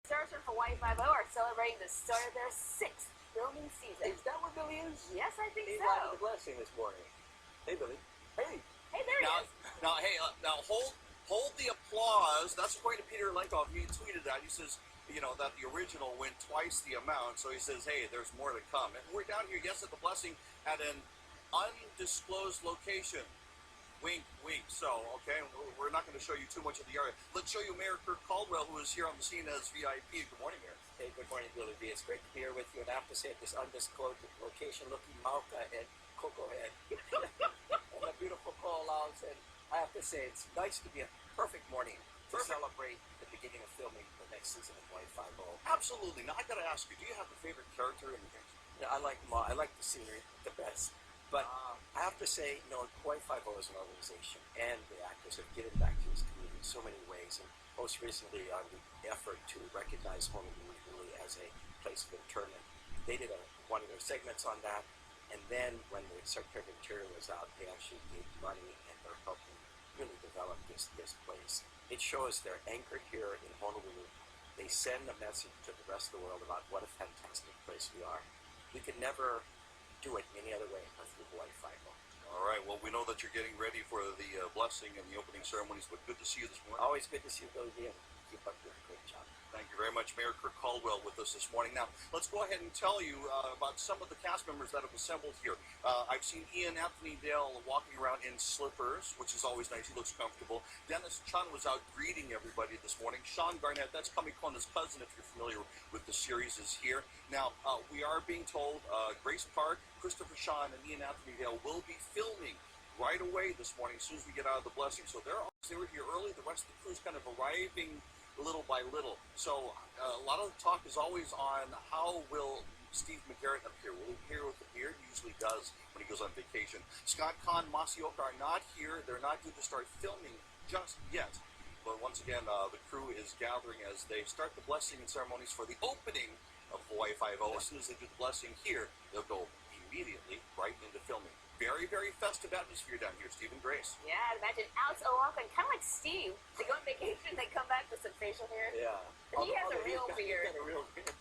Stars from Hawaii Five-0 are celebrating the start of their 6th filming season. Is that what Billy is? Yes, I think He's so. having the blessing this morning. Hey, Billy. Hey. Hey, there he is. Now hold the applause. That's according to Peter Lenkov. He tweeted that. He says, you know, that the original went twice the amount. So he says, hey, there's more to come. And we're down here, yes, at the blessing at an undisclosed location. Wink, wink. So, okay, we're not going to show you too much of the area. Let's show you Mayor Kirk Caldwell, who is here on the scene as VIP. Good morning, Mayor. Hey, good morning, Billy B. It's great to be here with you. And I have to say, at this undisclosed location, looking Mauka and Coco Head. And a beautiful call-outs. And I have to say, it's nice to be a perfect morning to celebrate the beginning of filming the next season of Hawaii Five-0. Absolutely. Now, I got to ask you, do you have a favorite character in the game? Yeah, I like the scenery the best. But I have to say, you know, Hawaii Five-0 is an organization, and the actors have given back to this community in so many ways. And most recently, on the effort to recognize Honolulu really as a place of internment, they did one of their segments on that. And then when the Secretary of Interior was out, they actually gave money, and they're helping really develop this place. It shows they're anchored here in Honolulu. They send a message to the rest of the world about what a fantastic place we are. We could never do it any other way but through Hawaii Five-0. All right. Well, we know that you're getting ready for the blessing and the opening ceremonies, but good to see you this morning. Always good to see you, Billy D, and keep up your great job. Thank you very much, Mayor Kirk Caldwell, with us this morning. Now, let's go ahead and tell you about some of the cast members that have assembled here. I've seen Ian Anthony Dale walking around in slippers, which is always nice. He looks comfortable. Dennis Chun was out greeting everybody this morning. Sean Garnett, that's Kamikona's cousin, if you're familiar with the series, is here. Now, we are being told Grace Park, Christopher Sean, and Ian Anthony Dale will be filming right away this morning as soon as we get out of the blessing. So they were here early. The rest of the crew's kind of arriving little by little. So a lot of the talk is always on how will Steve McGarrett appear. Will he appear with the beard? He usually does when he goes on vacation. Scott Kahn, Masioka are not here. They're not due to start filming just yet. But once again, the crew is gathering as they start the blessing and ceremonies for the opening of Hawaii Five-0. As soon as they do the blessing here, they'll go immediately right into filming. Very, very festive atmosphere down here, Steve and Grace. Yeah, I'd imagine Alex O'Loughlin, kind of like Steve. They go on vacation, they come back with some facial hair. Yeah. And he has a real beard. He's got a real beard.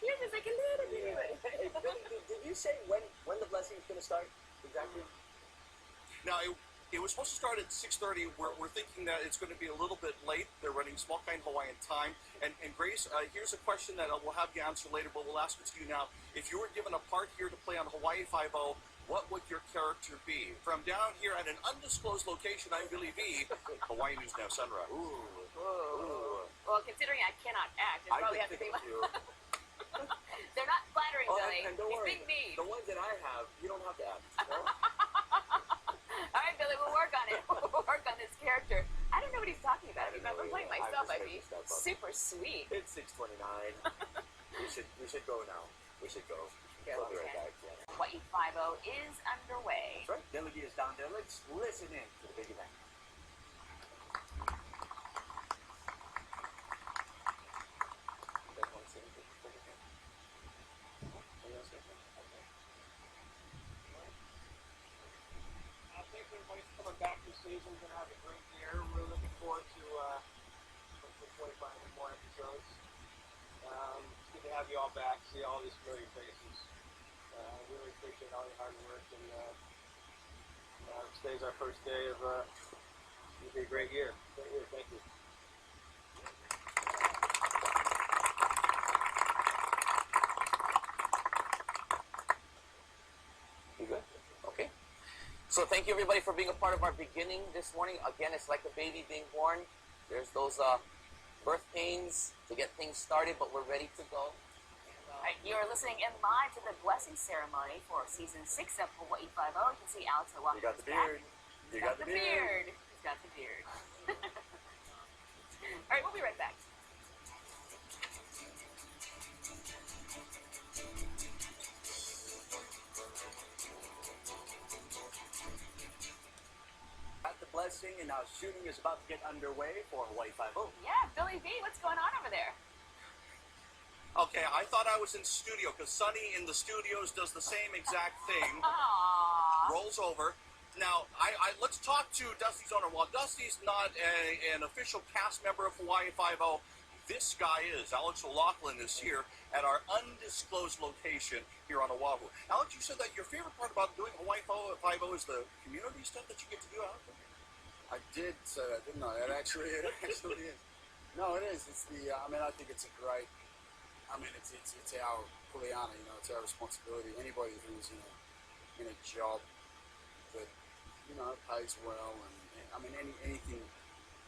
Yours is like a little bit. Hey, Billy, did you say when the blessing is going to start? Exactly. Now, it was supposed to start at 6:30. We're thinking that it's going to be a little bit late. They're running small kind Hawaiian time. And Grace, here's a question that we'll have you answer later, but we'll ask it to you now. If you were given a part here to play on Hawaii Five-0, what would your character be? From down here at an undisclosed location, I'm Billy V. Hawaii News Now Sunrise. Ooh. Well, considering I cannot act, it probably have to be you. They're not flattering, Billy. And don't He's worry, being mean. the ones that I have, you don't have to act. No? All right, Billy, we'll work on it. We'll work on this character. I don't know what he's talking about. If I'm playing myself, I'd be super sweet. It's 6:29. we should go now. We should go. We'll be right back. Yeah. Hawaii Five-0 is underway. That's right. Billy D is down there. Let's listen in to the big event. I think everybody's coming back this season. We're going to have a great year. We're looking forward to 25 more episodes. It's good to have you all back, see all these familiar faces. Really appreciate all your hard work, and today's our first day of it'll be a great year. Great year, thank you. You good? Okay. So thank you everybody for being a part of our beginning this morning. Again, it's like a baby being born. There's those birth pains to get things started, but we're ready to go. Right, you're listening in live to the blessing ceremony for season 6 of Hawaii Five-0. You can see Alex O'Loughlin. You got the beard. You got the beard. He's got the beard. All right, we'll be right back. At the blessing, and now shooting is about to get underway for Hawaii Five-0. Yeah, Billy V, what's going on over there? Okay, I thought I was in studio because Sonny in the studios does the same exact thing. Aww. Rolls over. Now, let's talk to Dusty's owner. While Dusty's not an official cast member of Hawaii Five-0, this guy is. Alex O'Loughlin is here at our undisclosed location here on Oahu. Alex, you said that your favorite part about doing Hawaii Five-0 is the community stuff that you get to do out there. I did say that, didn't I? It actually is. No, it is. It's the. I mean, I think it's a great. I mean, it's our kuleana. You know, it's our responsibility. Anybody who's in a job that pays well, and I mean anything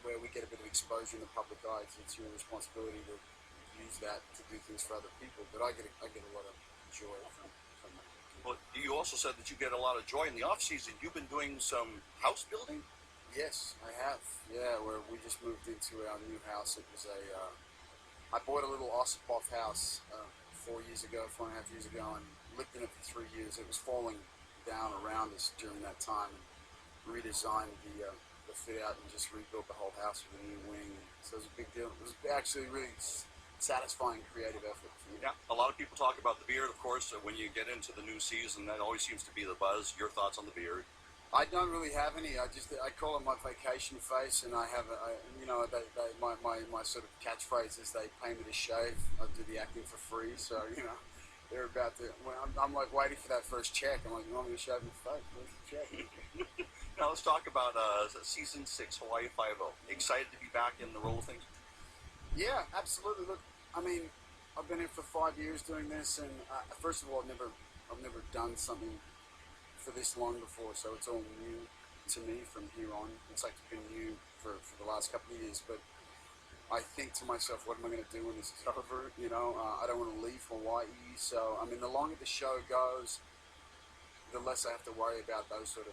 where we get a bit of exposure in the public eye, it's your responsibility to use that to do things for other people. But I get a lot of joy from that. Well, you also said that you get a lot of joy in the off season. You've been doing some house building. Yes, I have. Yeah, where we just moved into our new house. It was I bought a little Ossipoff house 4.5 years ago, and lived in it for 3 years. It was falling down around us during that time. Redesigned the fit out and just rebuilt the whole house with a new wing. So it was a big deal. It was actually really satisfying, creative effort for me. Yeah, a lot of people talk about the beard, of course. When you get into the new season, that always seems to be the buzz. Your thoughts on the beard? I don't really have any. I call it my vacation face, and I have my sort of catchphrase is they pay me to shave. I do the acting for free, so they're about to. Well, I'm like waiting for that first check. I'm like, you want me to shave my face? Where's the check? Now let's talk about season 6 Hawaii Five-0. Excited to be back in the role of things? Yeah, absolutely. Look, I mean, I've been here for 5 years doing this, and first of all, I've never done something for this long before, so it's all new to me from here on. It's like been new for the last couple of years, but I think to myself, what am I going to do when this is over? I don't want to leave Hawaii, so I mean, the longer the show goes, the less I have to worry about those sort of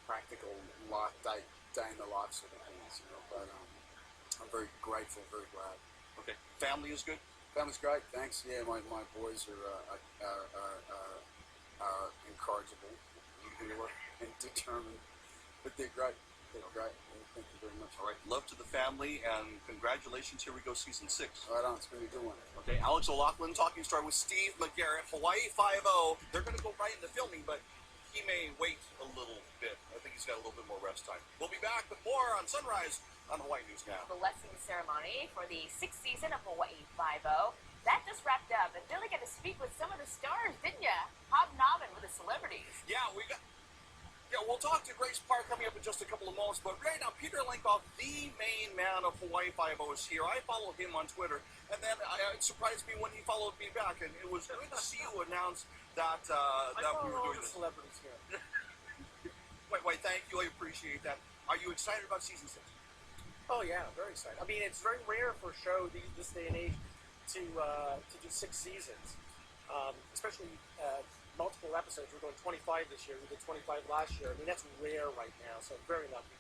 practical life, day in the life sort of things. But I'm very grateful, very glad. Okay, family is good. Family's great, thanks. Yeah, my boys are incorrigible and determined, but they're great. They're great. Thank you very much. All right, love to the family, and congratulations. Here we go, season 6. Right on, it's going to be a good one. Okay, Alex O'Loughlin, Talking Star with Steve McGarrett, Hawaii Five-0. They're going to go right into filming, but he may wait a little bit. I think he's got a little bit more rest time. We'll be back with more on Sunrise on Hawaii News Now. The blessing ceremony for the 6th season of Hawaii Five-0. That just wrapped up, and Billy got to speak with some of the stars, didn't ya? Hobnobbing with the celebrities. Yeah, we'll talk to Grace Park coming up in just a couple of moments, but right now, Peter Lenkov, the main man of Hawaii Five-0, is here. I follow him on Twitter, and then it surprised me when he followed me back, and it was good to see you announce that we were doing this. Celebrities here. Wait, thank you. I appreciate that. Are you excited about season 6? Oh yeah, very excited. I mean, it's very rare for a show this day and age to do 6 seasons, especially multiple episodes. We're doing 25 this year. We did 25 last year. I mean, that's rare right now, so I'm very lucky.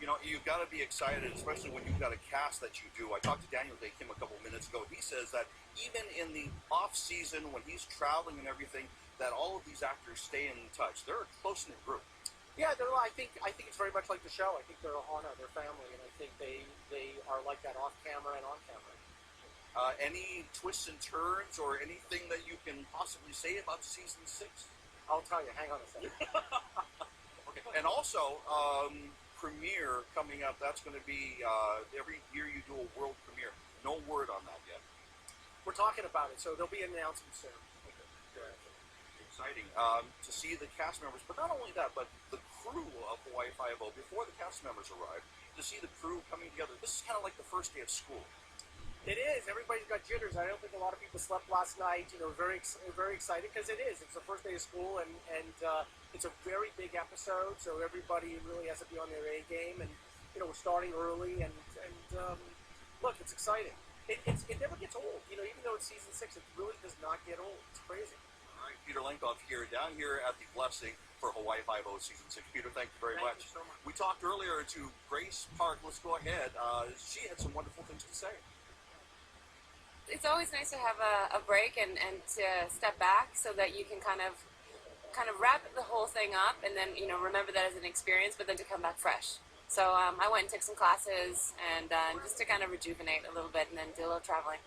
You've got to be excited, especially when you've got a cast that you do. I talked to Daniel Dae Kim a couple minutes ago. He says that even in the off season, when he's traveling and everything, that all of these actors stay in touch. They're a close-knit group. Yeah, I think it's very much like the show. I think they're a Hana, their family, and I think they are like that off camera and on camera. Any twists and turns or anything that you can possibly say about season 6? I'll tell you. Hang on a second. Okay. And also, premiere coming up. That's going to be every year you do a world premiere. No word on that yet. We're talking about it, so there'll be an announcement soon. Exciting to see the cast members, but not only that, but the crew of Hawaii Five-0 before the cast members arrive. To see the crew coming together. This is kind of like the first day of school. It is. Everybody's got jitters. I don't think a lot of people slept last night. Very excited because it is. It's the first day of school, and it's a very big episode. So everybody really has to be on their A game, and we're starting early, and look, it's exciting. It never gets old. Even though it's season 6, it really does not get old. It's crazy. All right, Peter Lenkov here, down here at the Blessing for Hawaii Five-0 season 6. Peter, thank you very much. Thank you so much. We talked earlier to Grace Park. Let's go ahead. She had some wonderful things to say. It's always nice to have a break and to step back so that you can kind of wrap the whole thing up and then remember that as an experience, but then to come back fresh. So I went and took some classes and just to kind of rejuvenate a little bit and then do a little traveling.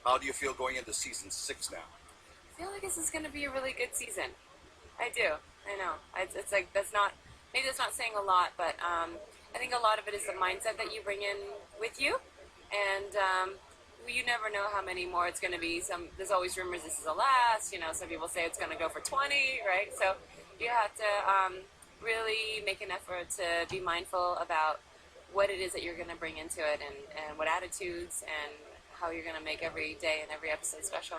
How do you feel going into season 6 now? I feel like this is going to be a really good season. I do. I know. It's like maybe that's not saying a lot, but I think a lot of it is the mindset that you bring in with you. and you never know how many more it's going to be. There's always rumors this is the last. Some people say it's going to go for 20, right? So you have to really make an effort to be mindful about what it is that you're going to bring into it, and what attitudes and how you're going to make every day and every episode special.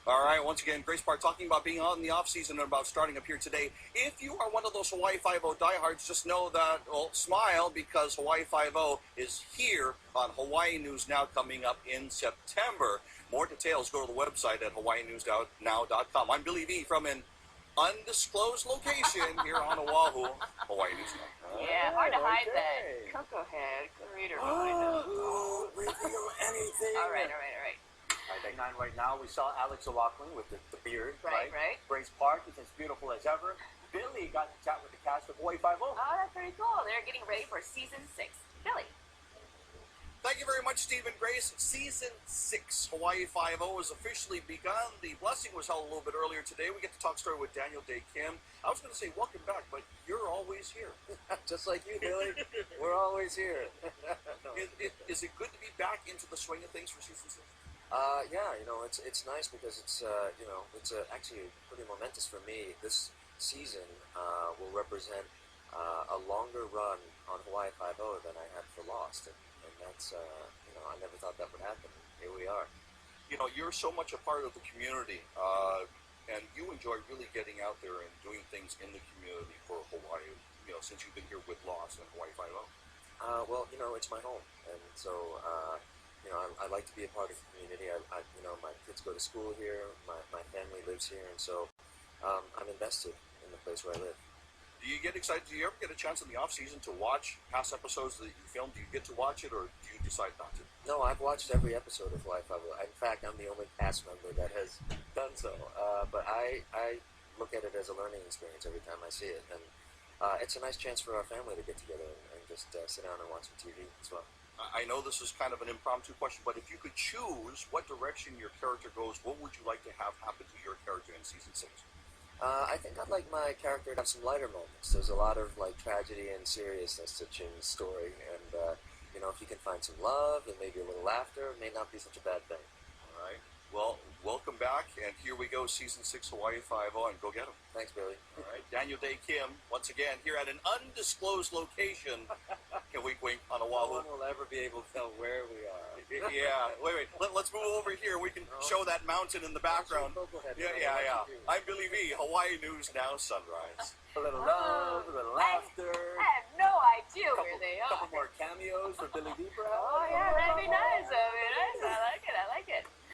All right, once again, Grace Park talking about being on the off-season and about starting up here today. If you are one of those Hawaii Five-0 diehards, just know that, well, smile, because Hawaii Five-0 is here on Hawaii News Now coming up in September. More details, go to the website at hawaiinewsnow.com. I'm Billy V from an undisclosed location here on Oahu, Hawaii News Now. Yeah, hard to hide that. Cocoa head, reader mind. Don't reveal anything. All right. Day 9 right now, we saw Alex O'Loughlin with the beard, Right. Grace Park is as beautiful as ever. Billy got to chat with the cast of Hawaii Five-0. Oh, that's pretty cool. They're getting ready for season 6. Billy. Thank you very much, Steve and Grace. Season 6, Hawaii Five-0 has officially begun. The blessing was held a little bit earlier today. We get to talk story with Daniel Dae Kim. I was going to say welcome back, but you're always here. Just like you, Billy. We're always here. Is it good to be back into the swing of things for season 6? Yeah, it's nice because it's actually pretty momentous for me. This season will represent a longer run on Hawaii Five-0 than I had for Lost, and that's I never thought that would happen. Here we are. You're so much a part of the community, and you enjoy really getting out there and doing things in the community for Hawaii. Since you've been here with Lost and Hawaii Five-0. Well, it's my home, and so. I like to be a part of the community. My kids go to school here. My family lives here, and so I'm invested in the place where I live. Do you get excited? Do you ever get a chance in the off season to watch past episodes that you filmed? Do you get to watch it, or do you decide not to? No, I've watched every episode of Hawaii Five-0. In fact, I'm the only cast member that has done so. But I look at it as a learning experience every time I see it, and it's a nice chance for our family to get together and just sit down and watch some TV as well. I know this is kind of an impromptu question, but if you could choose what direction your character goes, what would you like to have happen to your character in season 6? I think I'd like my character to have some lighter moments. There's a lot of tragedy and seriousness to Chin's story, and if you can find some love and maybe a little laughter, it may not be such a bad thing. All right. Well, welcome back, and here we go, season 6, Hawaii Five-0, and go get them. Thanks, Billy. All right. Daniel Dae Kim, once again, here at an undisclosed location. Wink, wink, on No Oahu. one will ever be able to tell where we are. Yeah, wait. Let's move over here. We can show that mountain in the background. Yeah. I'm Billy V, Hawaii News Now Sunrise. A little love, a little laughter. I have no idea where they A are. couple more cameos for Billy V, perhaps. Oh,